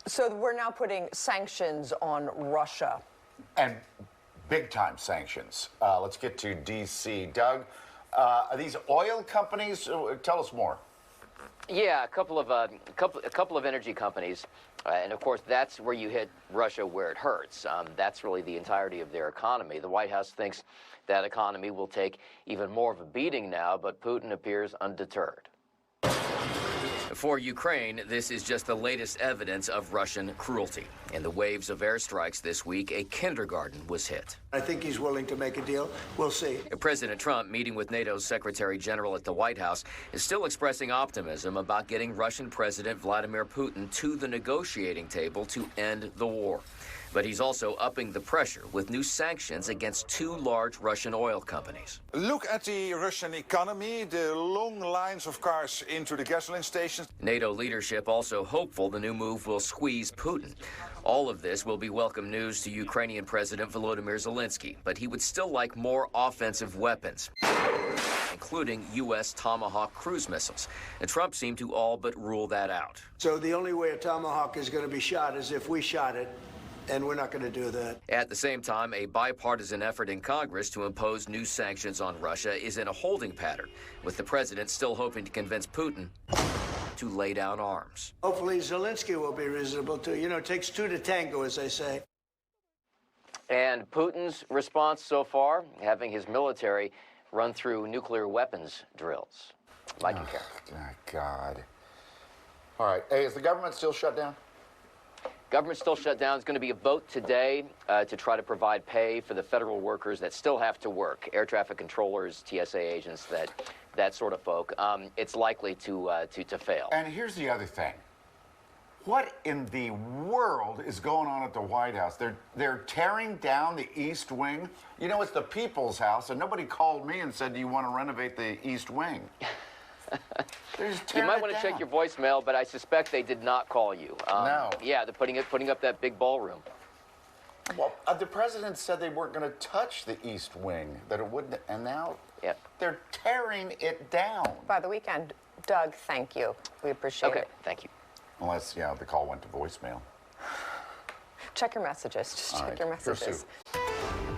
So we're now putting sanctions on Russia. And big-time sanctions. Let's get to D.C. Doug, are these oil companies? Tell us more. Yeah, a couple of energy companies, and of course that's where you hit Russia where it hurts. That's really the entirety of their economy. The White House thinks that economy will take even more of a beating now, but Putin appears undeterred. For Ukraine, this is just the latest evidence of Russian cruelty. In the waves of airstrikes this week, a kindergarten was hit. I think he's willing to make a deal. We'll see. President Trump, meeting with NATO's Secretary General at the White House, is still expressing optimism about getting Russian President Vladimir Putin to the negotiating table to end the war. But he's also upping the pressure with new sanctions against two large Russian oil companies. Look at the Russian economy, the long lines of cars into the gasoline stations. NATO leadership also hopeful the new move will squeeze Putin. All of this will be welcome news to Ukrainian President Volodymyr Zelensky, but he would still like more offensive weapons, including U.S. Tomahawk cruise missiles. And Trump seemed to all but rule that out. So the only way a Tomahawk is going to be shot is if we shot it. And we're not going to do that. At the same time, a bipartisan effort in Congress to impose new sanctions on Russia is in a holding pattern, with the president still hoping to convince Putin to lay down arms. Hopefully Zelensky will be reasonable, too. You know, it takes two to tango, as they say. And Putin's response so far, having his military run through nuclear weapons drills. Mike and Karen. My God. All right. Hey, is the government still shut down? Government still shut down. There's going to be a vote today to try to provide pay for the federal workers that still have to work, air traffic controllers, TSA agents, that sort of folk. It's likely to fail. And here's the other thing. What in the world is going on at the White House? They're tearing down the East Wing. You know, it's the people's house, and nobody called me and said, do you want to renovate the East Wing? You might want to check your voicemail, but I suspect they did not call you. No. Yeah, they're putting up that big ballroom. Well, the president said they weren't going to touch the East Wing, that it wouldn't, and now they're tearing it down. By the weekend, Doug, thank you. We appreciate it. Okay, thank you. Unless, the call went to voicemail. Check your messages. Just check your messages.